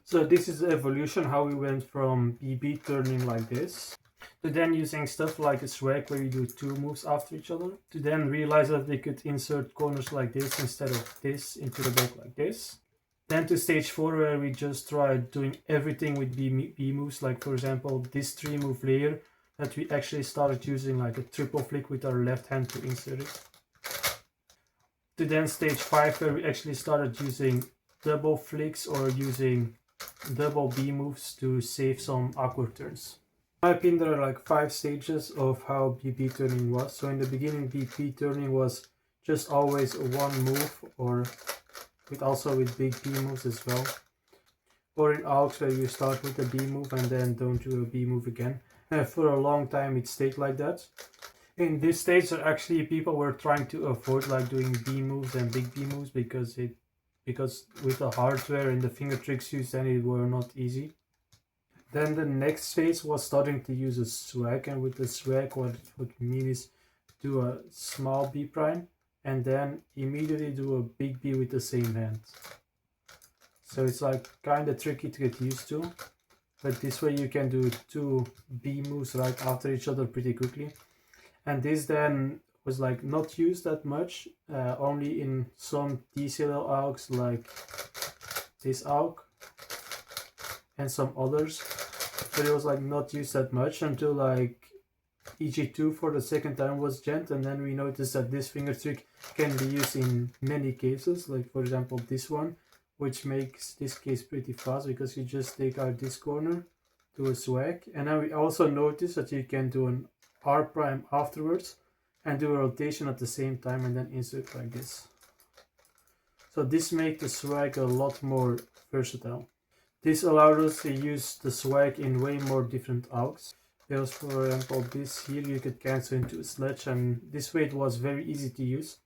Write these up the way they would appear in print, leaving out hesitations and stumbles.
So this is the evolution, how we went from BB turning like this, to then using stuff like a swag where you do 2 moves after each other, to then realize that we could insert corners like this instead of this into the block like this. Then to stage 4 where we just tried doing everything with B moves, like for example this 3 move layer that we actually started using like a triple flick with our left hand to insert it. To then stage 5 where we actually started using double flicks or using double B moves to save some awkward turns. In my opinion, there are like 5 stages of how BB turning was. So in the beginning, BB turning was just always one move, or also with big B moves as well. Or in algs where you start with a B move and then don't do a B move again. And for a long time it stayed like that. In this stage, actually people were trying to avoid like doing B moves and big B moves because with the hardware and the Fingertricks used, then it were not easy. Then the next phase was starting to use a swag, and with the swag what we mean is do a small B prime and then immediately do a big B with the same hand. So it's like kind of tricky to get used to, but this way you can do 2 B moves right after each other pretty quickly. And this then was like not used that much, only in some TCL algs like this alg and some others, but it was like not used that much until like EG2 for the second time was gent, and then we noticed that this finger trick can be used in many cases, like for example this one, which makes this case pretty fast because you just take out this corner, do a swag, and then we also noticed that you can do an R prime afterwards and do a rotation at the same time and then insert like this. So this makes the swag a lot more versatile. This allowed us to use the swag in way more different algs. Because for example this here you could cancel into a sledge, and this way it was very easy to use.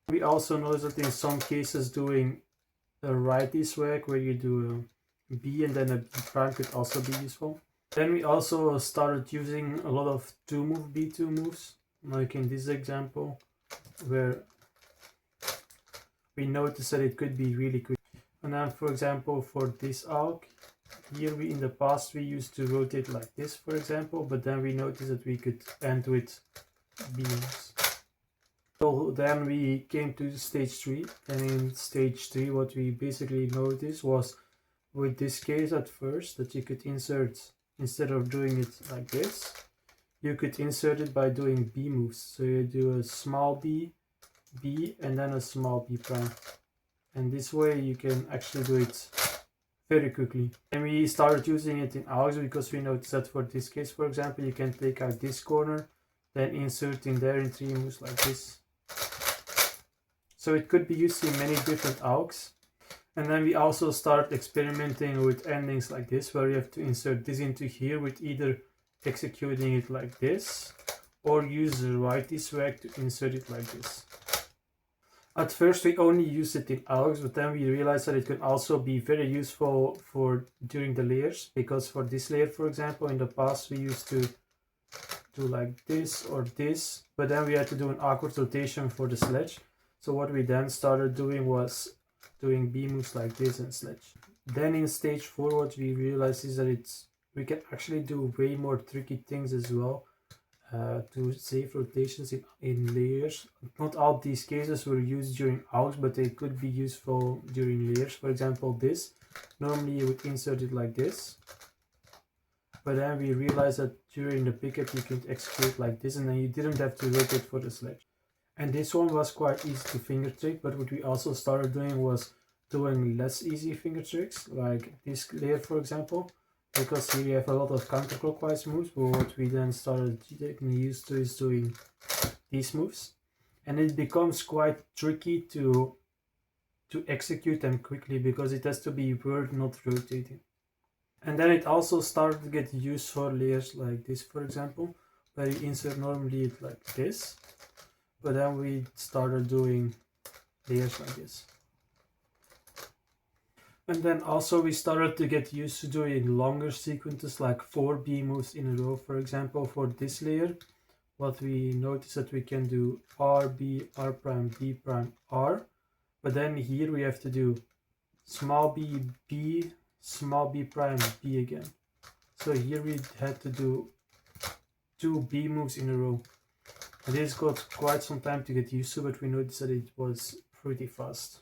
We also noticed that in some cases doing a righty swag where you do a B and then a B prime could also be useful. Then we also started using a lot of 2 move B2 moves, like in this example, where we noticed that it could be really quick. And then for example for this alg, here in the past we used to rotate like this for example, but then we noticed that we could end with B moves. So then we came to stage 3, and in stage 3 what we basically noticed was with this case at first that you could insert, instead of doing it like this, you could insert it by doing B moves. So you do a small B, B, and then a small B prime. And this way you can actually do it very quickly. And we started using it in algs because we noticed that for this case, for example, you can take out this corner, then insert in there in 3 moves like this. So it could be used in many different algs. And then we also start experimenting with endings like this, where you have to insert this into here with either executing it like this or use the righty swag to insert it like this. At first we only used it in algs, but then we realized that it can also be very useful for during the layers, because for this layer for example in the past we used to do like this or this, but then we had to do an awkward rotation for the sledge. So what we then started doing was doing B moves like this and sledge. Then in stage 4 what we realized is that we can actually do way more tricky things as well to save rotations in layers. Not all these cases were used during algs, but they could be useful during layers. For example this, normally you would insert it like this, but then we realized that during the pickup you could execute like this, and then you didn't have to rotate for the sledge. And this one was quite easy to finger trick, but what we also started doing was doing less easy finger tricks, like this layer for example, because here you have a lot of counterclockwise moves, but what we then started getting used to is doing these moves. And it becomes quite tricky to execute them quickly because it has to be word, not rotating. And then it also started to get used for layers like this for example, where you insert normally it like this, but then we started doing layers like this. And then also we started to get used to doing longer sequences like 4 B moves in a row. For example, for this layer, what we noticed that we can do R, B, R prime, B prime, R, but then here we have to do small b, b, small b prime, b again. So here we had to do 2 b moves in a row. And this got quite some time to get used to, but we noticed that it was pretty fast.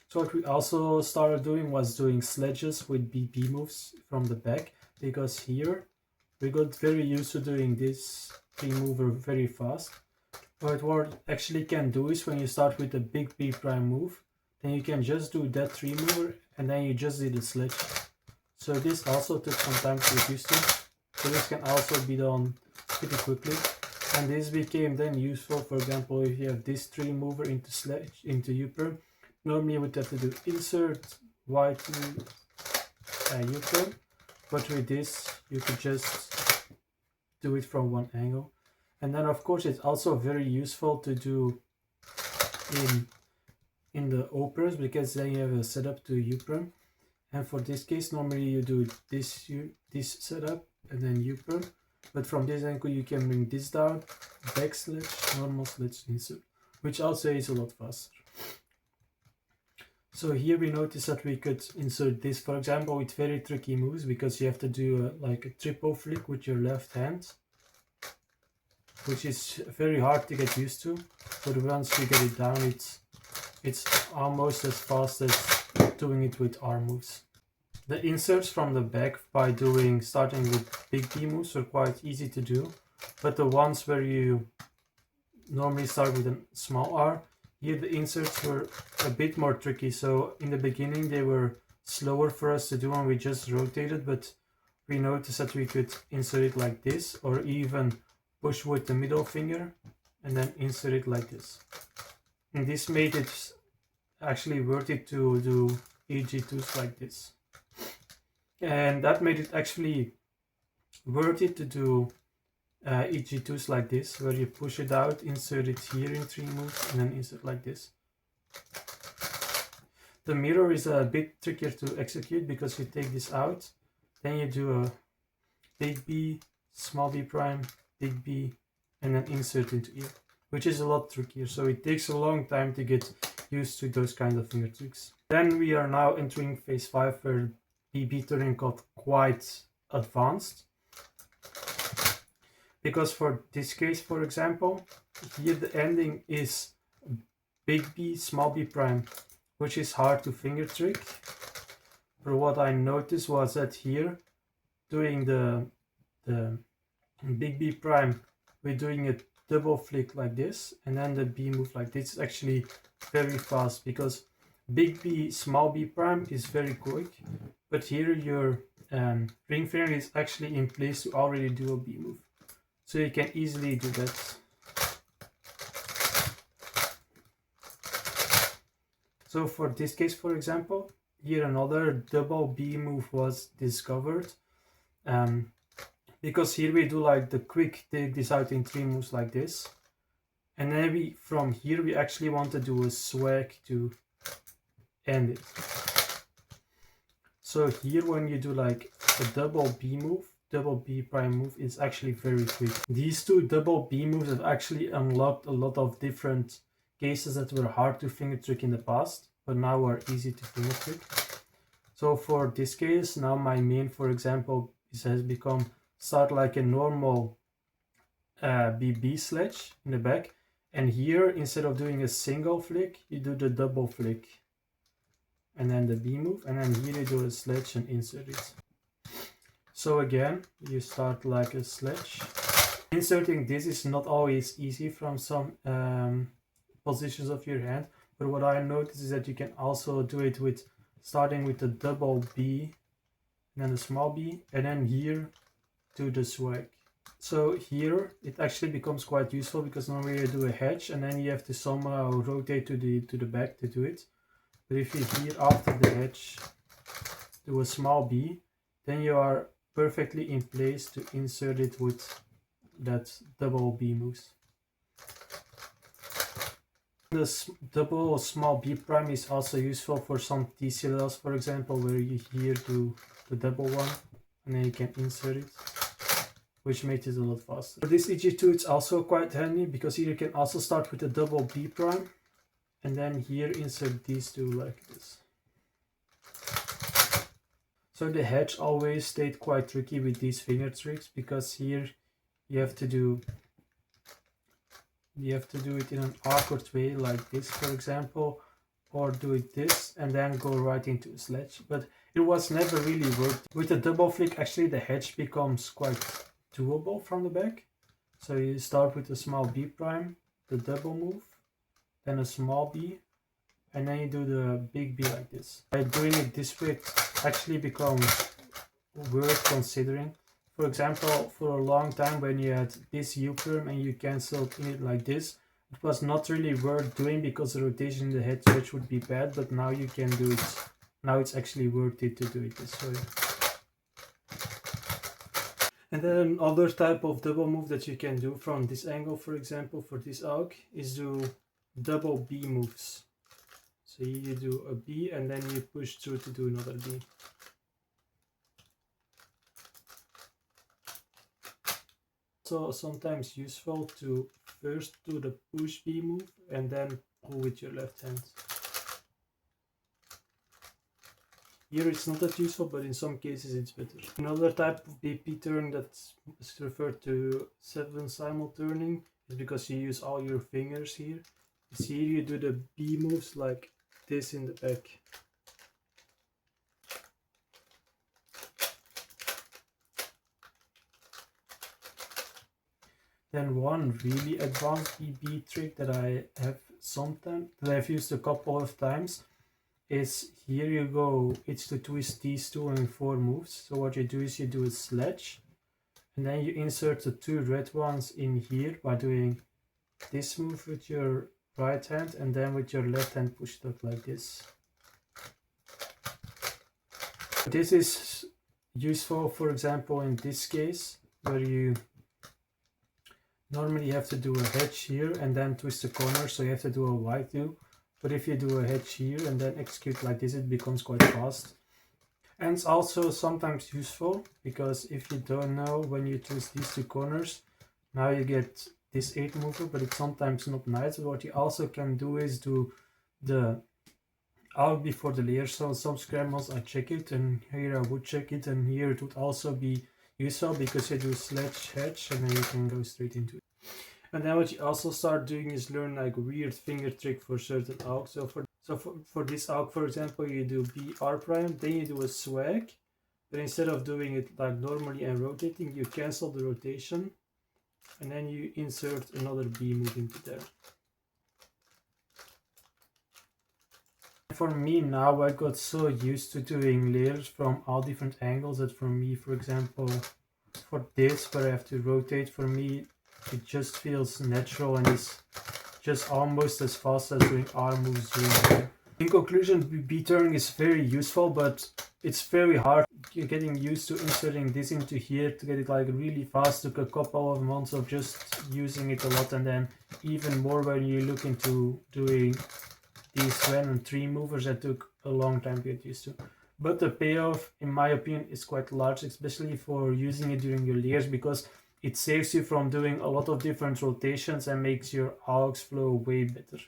So what we also started doing was doing sledges with b moves from the back, because here we got very used to doing this 3 mover very fast. But what you actually can do is when you start with a big B prime move, then you can just do that 3 mover and then you just did a sledge. So this also took some time to get used to. So this can also be done pretty quickly. And this became then useful, for example, if you have this 3 mover into sledge, into U-perm. Normally you would have to do insert Y2 U-perm. But with this, you could just do it from one angle. And then of course it's also very useful to do in the O-perms, because then you have a setup to U-perm. And for this case, normally you do this setup and then U-perm. But from this angle you can bring this down, back sledge, normal sledge, insert, which also is a lot faster. So here we notice that we could insert this, for example, with very tricky moves, because you have to do like a triple flick with your left hand, which is very hard to get used to. But once you get it down, it's almost as fast as doing it with arm moves. The inserts from the back by starting with big B moves are quite easy to do, but the ones where you normally start with a small R, here the inserts were a bit more tricky. So in the beginning they were slower for us to do and we just rotated, but we noticed that we could insert it like this, or even push with the middle finger and then insert it like this. And this made it actually worth it to do EG2s like this. And that made it actually worth it to do EG2s like this, where you push it out, insert it here in 3 moves, and then insert like this. The mirror is a bit trickier to execute because you take this out, then you do a big B, small b prime, big B, and then insert into here, which is a lot trickier. So it takes a long time to get used to those kind of finger tricks. Then we are now entering phase 5, where BB turning got quite advanced. Because for this case, for example, here the ending is big B, small b prime, which is hard to finger trick. But what I noticed was that here, doing the big B prime, we're doing a double flick like this, and then the B move like this is actually very fast, because big B, small b prime is very quick, but here your ring finger is actually in place to already do a B move. So you can easily do that. So for this case, for example, here another double B move was discovered. Because here we do like the quick take this out in 3 moves like this. And then from here we actually want to do a swag to end it. So here when you do like a double B move, double B prime move is actually very quick. These 2 double B moves have actually unlocked a lot of different cases that were hard to finger trick in the past, but now are easy to finger trick. So for this case, now my main, for example, has become start like a normal BB sledge in the back, and here instead of doing a single flick, you do the double flick and then the B move, and then here you do a sledge and insert it. So again, you start like a sledge. Inserting this is not always easy from some positions of your hand, but what I noticed is that you can also do it with starting with the double B and then the small b, and then here to the swag. So here it actually becomes quite useful, because normally you do a hedge and then you have to somehow rotate to the back to do it. But if you here after the hedge do a small b, then you are perfectly in place to insert it with that double B moves. This double small B prime is also useful for some TCLs, for example, where you here do the double one and then you can insert it, which makes it a lot faster. For this EG2 it's also quite handy, because here you can also start with a double B prime and then here insert these two like this. So the hedge always stayed quite tricky with these Fingertricks, because here you have to do it in an awkward way, like this for example, or do it this and then go right into a sledge. But it was never really worked. With the double flick, actually the hedge becomes quite doable from the back. So you start with a small B prime, the double move, then a small B, and then you do the big B like this. By doing it this way, it actually becomes worth considering. For example, for a long time when you had this U-perm and you canceled in it like this, it was not really worth doing because the rotation in the head switch would be bad, but now you can do it. Now it's actually worth it to do it this way. And then another type of double move that you can do from this angle, for example, for this alg, is do double B moves. So you do a B and then you push through to do another B. So sometimes useful to first do the push B move and then pull with your left hand. Here it's not that useful, but in some cases it's better. Another type of BP turn that's referred to 7 simul turning is because you use all your fingers here. You see here you do the B moves like this in the back. Then one really advanced BB trick that I've used a couple of times is here you go, it's to twist these 2 and 4 moves. So what you do is you do a sledge and then you insert the 2 red ones in here by doing this move with your right hand and then with your left hand push it up like this. This is useful, for example, in this case where you normally have to do a hedge here and then twist the corner, so you have to do a wide do. But if you do a hedge here and then execute like this, it becomes quite fast. And it's also sometimes useful because if you don't know when you twist these 2 corners, now you get this 8 mover, but it's sometimes not nice. But what you also can do is do the alg before the layer. So some scrambles I check it, and here I would check it, and here it would also be useful because you do sledge hedge and then you can go straight into it. And then what you also start doing is learn like weird finger trick for certain algs. So for this alg, for example, you do B R prime, then you do a swag, but instead of doing it like normally and rotating, you cancel the rotation and then you insert another B move into there. For me now, I got so used to doing layers from all different angles that for me, for example, for this where I have to rotate, for me it just feels natural and is just almost as fast as doing R moves doing. In conclusion, B turning is very useful, but it's very hard. You're getting used to inserting this into here to get it like really fast. Took a couple of months of just using it a lot, and then even more when you look into doing these random 3 movers that took a long time to get used to. But the payoff, in my opinion, is quite large, especially for using it during your layers, because it saves you from doing a lot of different rotations and makes your algs flow way better.